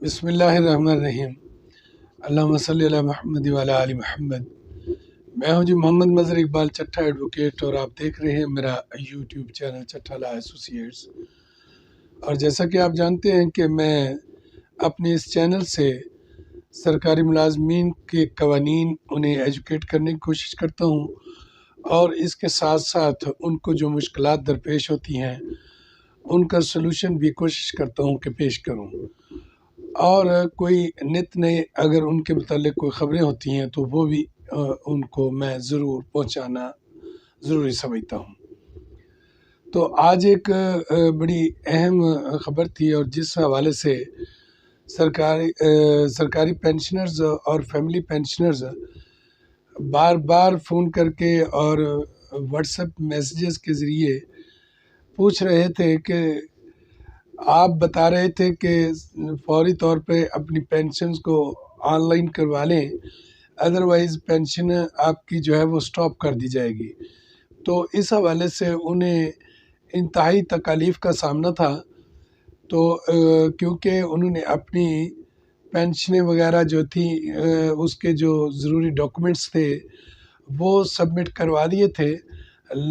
بسم اللہ الرحمن الرحیم۔ اللہم صلی علی محمد وعلی آل محمد۔ میں ہوں جی محمد مظہر اقبال چٹھا ایڈوکیٹ، اور آپ دیکھ رہے ہیں میرا یوٹیوب چینل چٹھا لا ایسوسیٹس۔ اور جیسا کہ آپ جانتے ہیں کہ میں اپنے اس چینل سے سرکاری ملازمین کے قوانین انہیں ایجوکیٹ کرنے کی کوشش کرتا ہوں، اور اس کے ساتھ ساتھ ان کو جو مشکلات درپیش ہوتی ہیں ان کا سلوشن بھی کوشش کرتا ہوں کہ پیش کروں، اور کوئی نت نئے اگر ان کے متعلق کوئی خبریں ہوتی ہیں تو وہ بھی ان کو میں ضرور پہنچانا ضروری سمجھتا ہوں۔ تو آج ایک بڑی اہم خبر تھی، اور جس حوالے سے سرکاری پینشنرز اور فیملی پینشنرز بار بار فون کر کے اور واٹس ایپ میسیجز کے ذریعے پوچھ رہے تھے کہ آپ بتا رہے تھے کہ فوری طور پہ اپنی پینشنز کو آن لائن کروا لیں، ادروائز پینشن آپ کی جو ہے وہ سٹاپ کر دی جائے گی۔ تو اس حوالے سے انہیں انتہائی تکالیف کا سامنا تھا، تو کیونکہ انہوں نے اپنی پینشنیں وغیرہ جو تھیں اس کے جو ضروری ڈاکومنٹس تھے وہ سبمٹ کروا دیے تھے،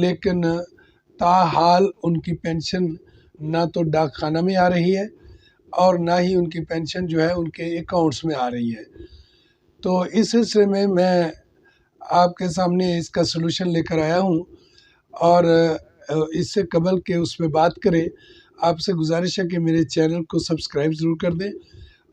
لیکن تاحال ان کی پینشن نہ تو ڈاک خانہ میں آ رہی ہے اور نہ ہی ان کی پینشن جو ہے ان کے اکاؤنٹس میں آ رہی ہے۔ تو اس سلسلے میں آپ کے سامنے اس کا سلوشن لے کر آیا ہوں، اور اس سے قبل کہ اس میں بات کریں، آپ سے گزارش ہے کہ میرے چینل کو سبسکرائب ضرور کر دیں،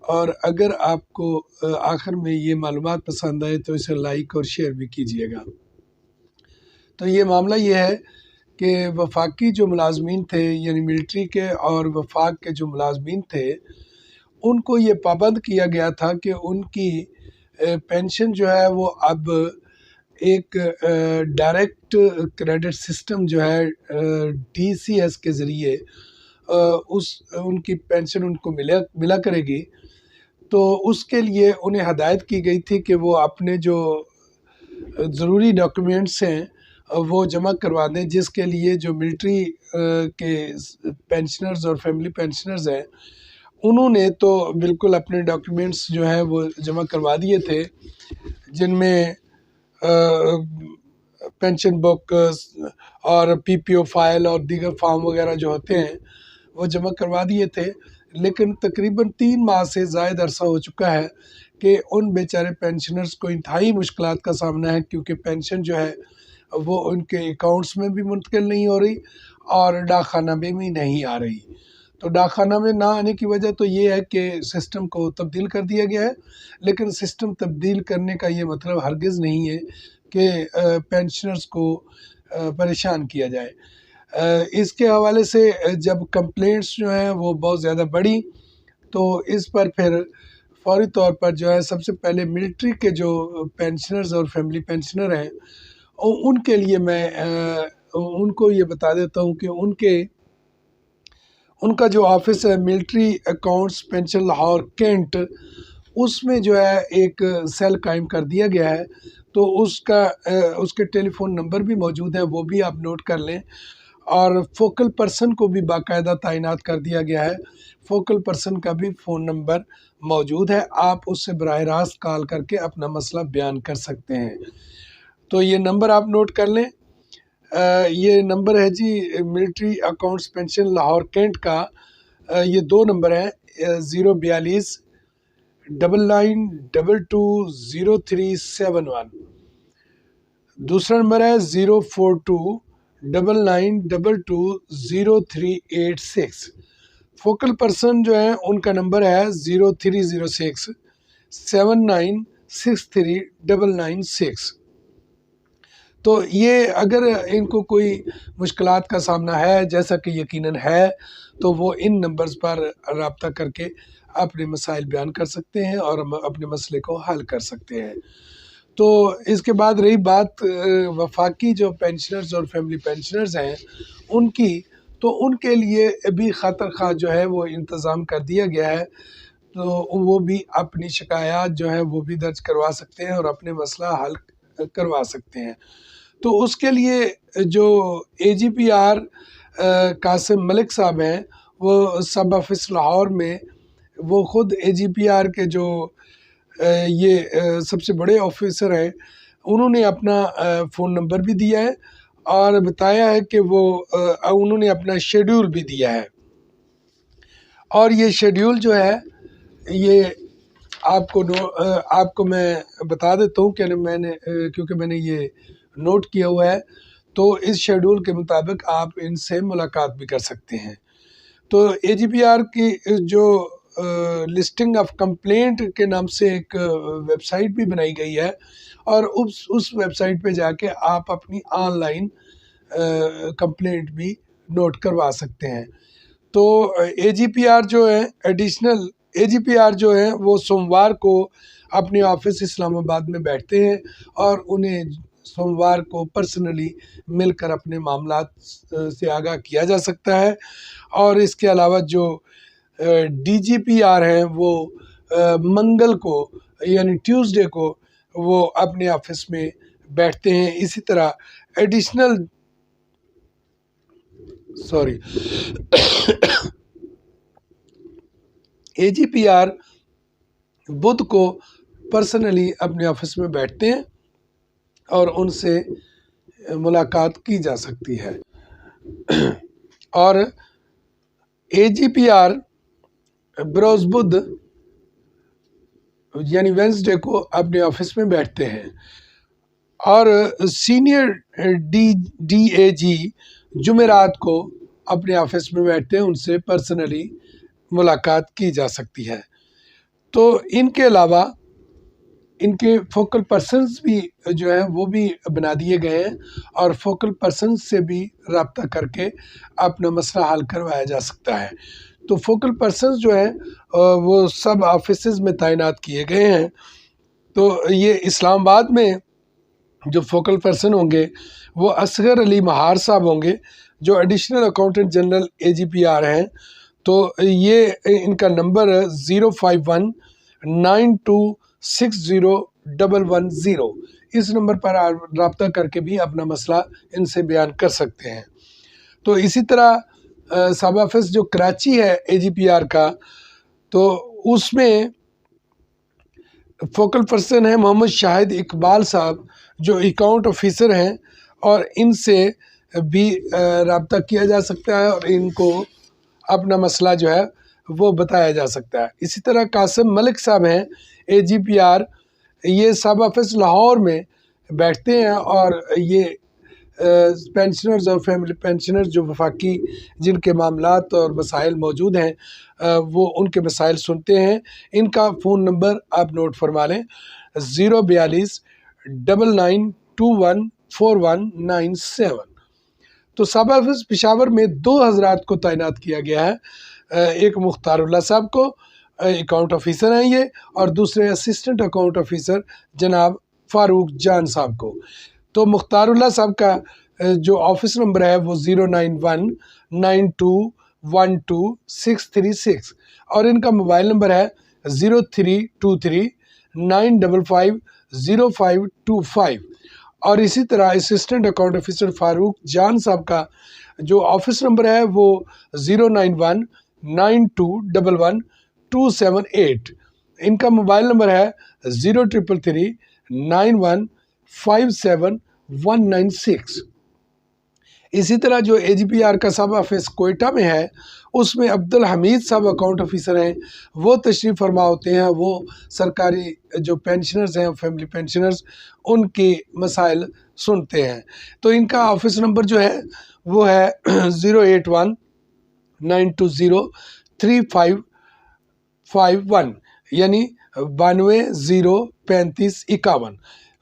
اور اگر آپ کو آخر میں یہ معلومات پسند آئے تو اسے لائک اور شیئر بھی کیجیے گا۔ تو یہ معاملہ یہ ہے کہ وفاقی جو ملازمین تھے، یعنی ملٹری کے اور وفاق کے جو ملازمین تھے، ان کو یہ پابند کیا گیا تھا کہ ان کی پینشن جو ہے وہ اب ایک ڈائریکٹ کریڈٹ سسٹم جو ہے DCS کے ذریعے ان کی پینشن ان کو ملا کرے گی۔ تو اس کے لیے انہیں ہدایت کی گئی تھی کہ وہ اپنے جو ضروری ڈاکیومنٹس ہیں وہ جمع کروا دیں، جس کے لیے جو ملٹری کے پینشنرز اور فیملی پینشنرز ہیں انہوں نے تو بالکل اپنے ڈاکیومنٹس جو ہیں وہ جمع کروا دیے تھے، جن میں پینشن بک اور PPO فائل اور دیگر فارم وغیرہ جو ہوتے ہیں وہ جمع کروا دیے تھے، لیکن تقریباً 3 ماہ سے زائد عرصہ ہو چکا ہے کہ ان بیچارے پینشنرز کو انتہائی مشکلات کا سامنا ہے، کیونکہ پینشن جو ہے وہ ان کے اکاؤنٹس میں بھی منتقل نہیں ہو رہی اور ڈاک خانہ میں بھی نہیں آ رہی۔ تو ڈاک خانہ میں نہ آنے کی وجہ تو یہ ہے کہ سسٹم کو تبدیل کر دیا گیا ہے، لیکن سسٹم تبدیل کرنے کا یہ مطلب ہرگز نہیں ہے کہ پینشنرز کو پریشان کیا جائے۔ اس کے حوالے سے جب کمپلینٹس جو ہیں وہ بہت زیادہ بڑھی، تو اس پر پھر فوری طور پر جو ہے سب سے پہلے ملٹری کے جو پینشنرز اور فیملی پینشنر ہیں ان کے لیے میں ان کو یہ بتا دیتا ہوں کہ ان کا جو آفس ہے military accounts pension Lahore cantt, اس میں جو ہے ایک سیل قائم کر دیا گیا ہے۔ تو اس کے ٹیلی فون نمبر بھی موجود ہے، وہ بھی آپ نوٹ کر لیں، اور فوکل پرسن کو بھی باقاعدہ تعینات کر دیا گیا ہے۔ فوکل پرسن کا بھی فون نمبر موجود ہے، آپ اس سے براہ راست کال کر کے اپنا مسئلہ بیان کر سکتے ہیں۔ تو یہ نمبر آپ نوٹ کر لیں، یہ نمبر ہے جی military accounts pension Lahore cantt کا، یہ 2 نمبر ہیں، 042 99220371، دوسرا نمبر ہے 042 99220386۔ فوکل پرسن جو ہیں ان کا نمبر ہے 0306 79639996۔ تو یہ اگر ان کو کوئی مشکلات کا سامنا ہے، جیسا کہ یقیناً ہے، تو وہ ان نمبرز پر رابطہ کر کے اپنے مسائل بیان کر سکتے ہیں اور اپنے مسئلے کو حل کر سکتے ہیں۔ تو اس کے بعد رہی بات وفاقی جو پینشنرز اور فیملی پینشنرز ہیں ان کی، تو ان کے لیے بھی خاطر خواہ جو ہے وہ انتظام کر دیا گیا ہے، تو وہ بھی اپنی شکایات جو ہے وہ بھی درج کروا سکتے ہیں اور اپنے مسئلہ حل کروا سکتے ہیں۔ تو اس کے لیے جو AGPR قاسم ملک صاحب ہیں، وہ سب آفس لاہور میں وہ خود AGPR کے جو یہ سب سے بڑے آفیسر ہیں، انہوں نے اپنا فون نمبر بھی دیا ہے اور بتایا ہے کہ وہ انہوں نے اپنا شیڈیول بھی دیا ہے. اور یہ شیڈیول جو ہے یہ آپ کو میں بتا دیتا ہوں کہ کیونکہ میں نے یہ نوٹ کیا ہوا ہے. تو اس شیڈیول کے مطابق آپ ان سے ملاقات بھی کر سکتے ہیں. تو AGPR کی جو لسٹنگ آف کمپلینٹ کے نام سے ایک ویب سائٹ بھی بنائی گئی ہے، اور اس ویب سائٹ پہ جا کے آپ اپنی آن لائن کمپلینٹ بھی نوٹ کروا سکتے ہیں. تو AGPR جو ہے AGPR جو ہے وہ سوموار کو اپنے آفس اسلام آباد میں بیٹھتے ہیں، اور انہیں سوموار کو پرسنلی مل کر اپنے معاملات سے آگاہ کیا جا سکتا ہے. اور اس کے علاوہ جو DGPR ہیں وہ منگل کو یعنی ٹیوزڈے کو وہ اپنے آفس میں بیٹھتے ہیں. اسی طرح AGPR بدھ کو پرسنلی اپنے آفس میں بیٹھتے ہیں اور ان سے ملاقات کی جا سکتی ہے. اور AGPR بروز بدھ یعنی وینسڈے کو اپنے آفس میں بیٹھتے ہیں. اور سینئر DAG جمعرات کو اپنے آفس میں بیٹھتے ہیں، ان سے پرسنلی ملاقات کی جا سکتی ہے. تو ان کے علاوہ ان کے فوکل پرسنز بھی جو ہیں وہ بھی بنا دیے گئے ہیں، اور فوکل پرسنز سے بھی رابطہ کر کے اپنا مسئلہ حل کروایا جا سکتا ہے. تو فوکل پرسنز جو ہیں وہ سب آفیسز میں تعینات کیے گئے ہیں. تو یہ اسلام آباد میں جو فوکل پرسن ہوں گے وہ اصغر علی مہار صاحب ہوں گے، جو ایڈیشنل اکاؤنٹنٹ جنرل AGPR ہیں. تو یہ ان کا نمبر 05192601110. اس نمبر پر آپ رابطہ کر کے بھی اپنا مسئلہ ان سے بیان کر سکتے ہیں. تو اسی طرح سب آفس جو کراچی ہے AGPR کا، تو اس میں فوکل پرسن ہیں محمد شاہد اقبال صاحب، جو اکاؤنٹ آفیسر ہیں، اور ان سے بھی رابطہ کیا جا سکتا ہے اور ان کو اپنا مسئلہ جو ہے وہ بتایا جا سکتا ہے. اسی طرح قاسم ملک صاحب ہیں AGPR، یہ سب آفس لاہور میں بیٹھتے ہیں، اور یہ پینشنرز اور فیملی پینشنرز جو وفاقی جن کے معاملات اور مسائل موجود ہیں وہ ان کے مسائل سنتے ہیں. ان کا فون نمبر آپ نوٹ فرما لیں، 04299214197. تو سب آفس پشاور میں 2 حضرات کو تعینات کیا گیا ہے. ایک مختار اللہ صاحب کو اکاؤنٹ آفیسر ہیں یہ، اور دوسرے اسسٹنٹ اکاؤنٹ آفیسر جناب فاروق جان صاحب کو. تو مختار اللہ صاحب کا جو آفس نمبر ہے وہ 09192122636، اور ان کا موبائل نمبر ہے 0323955025. اور اسی طرح اسسٹنٹ اکاؤنٹ آفیسر فاروق جان صاحب کا جو آفس نمبر ہے وہ 09192111278. ان کا موبائل نمبر ہے 0333915719. اسی طرح جو AGPR کا سب آفس کوئٹہ میں ہے، اس میں عبدالحمید صاحب اکاؤنٹ آفیسر ہیں. وہ تشریف فرما ہوتے ہیں، وہ سرکاری جو پینشنرز ہیں، فیملی پینشنرز، ان کے مسائل سنتے ہیں. تو ان کا آفس نمبر جو ہے وہ ہے 08192035551 یعنی 92033551.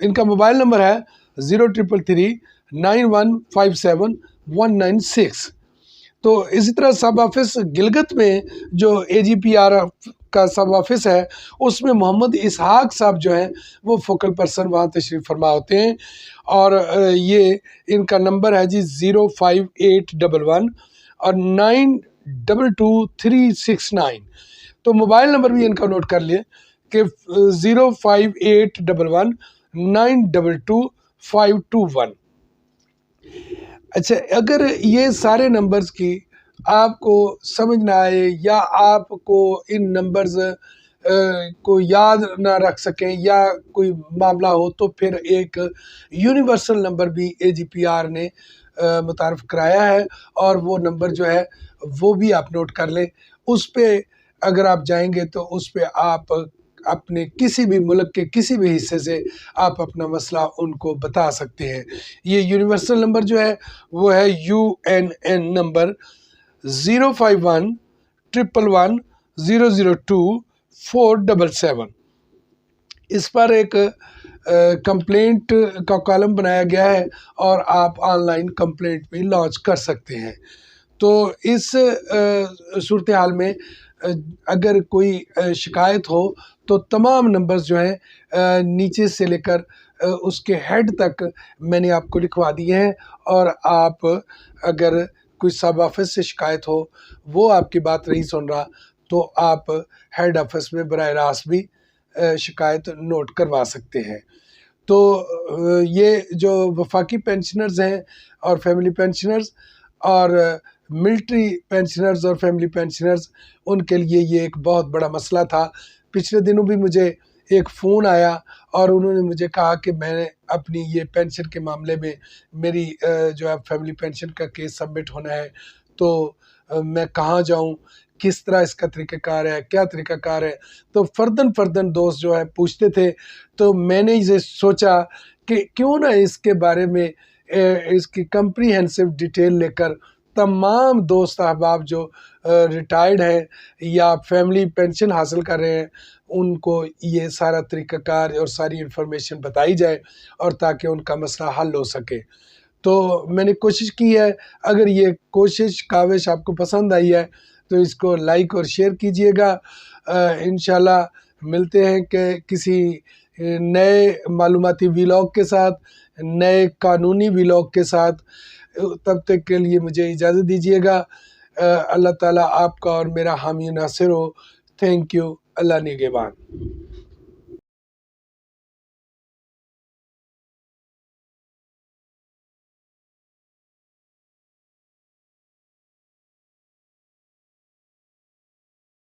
ان کا موبائل نمبر ہے 0333915719. تو اسی طرح سب آفس گلگت میں جو AGPR کا سب آفس ہے، اس میں محمد اسحاق صاحب جو ہیں وہ فوکل پرسن وہاں تشریف فرما ہوتے ہیں. اور یہ ان کا نمبر ہے جی 05811 اور 922369. تو موبائل نمبر بھی ان کا نوٹ کر لیں کہ 05811922521. اچھا، اگر یہ سارے نمبرز کی آپ کو سمجھ نہ آئے یا آپ کو ان نمبرز کو یاد نہ رکھ سکیں یا کوئی معاملہ ہو، تو پھر ایک یونیورسل نمبر بھی AGPR نے متعارف کرایا ہے، اور وہ نمبر جو ہے وہ بھی آپ نوٹ کر لیں۔ اس پہ اگر آپ جائیں گے تو اس پہ آپ اپنے کسی بھی ملک کے کسی بھی حصے سے آپ اپنا مسئلہ ان کو بتا سکتے ہیں۔ یہ یونیورسل نمبر جو ہے وہ ہے UNN نمبر 05111002477۔ اس پر ایک کمپلینٹ کا کالم بنایا گیا ہے اور آپ آن لائن کمپلینٹ بھی لانچ کر سکتے ہیں۔ تو اس صورتحال میں اگر کوئی شکایت ہو تو تمام نمبرز جو ہیں نیچے سے لے کر اس کے ہیڈ تک میں نے آپ کو لکھوا دیے ہیں، اور آپ اگر کوئی سب آفس سے شکایت ہو، وہ آپ کی بات نہیں سن رہا، تو آپ ہیڈ آفس میں براہ راست بھی شکایت نوٹ کروا سکتے ہیں۔ تو یہ جو وفاقی پینشنرز ہیں اور فیملی پینشنرز اور ملٹری پینشنرز اور فیملی پینشنرز، ان کے لیے یہ ایک بہت بڑا مسئلہ تھا۔ پچھلے دنوں بھی مجھے ایک فون آیا اور انہوں نے مجھے کہا کہ میں نے اپنی یہ پینشن کے معاملے میں میری جو ہے فیملی پینشن کا کیس سبمٹ ہونا ہے، تو میں کہاں جاؤں، کس طرح اس کا طریقہ کار ہے، کیا طریقہ کار ہے۔ تو فردن دوست جو ہے پوچھتے تھے، تو میں نے یہ سوچا کہ کیوں نہ اس کے بارے میں اس کی کمپریہنسو ڈیٹیل لے کر تمام دوست احباب جو ریٹائرڈ ہیں یا فیملی پینشن حاصل کر رہے ہیں، ان کو یہ سارا طریقہ کار اور ساری انفارمیشن بتائی جائے، اور تاکہ ان کا مسئلہ حل ہو سکے۔ تو میں نے کوشش کی ہے۔ اگر یہ کوشش کاوش آپ کو پسند آئی ہے تو اس کو لائک اور شیئر کیجئے گا۔ انشاءاللہ ملتے ہیں کہ کسی نئے معلوماتی ویلاگ کے ساتھ، نئے قانونی ویلاگ کے ساتھ۔ تب تک کے لیے مجھے اجازت دیجیے گا۔ اللہ تعالیٰ آپ کا اور میرا حامی ناصر ہو۔ Thank you. اللہ نگہبان۔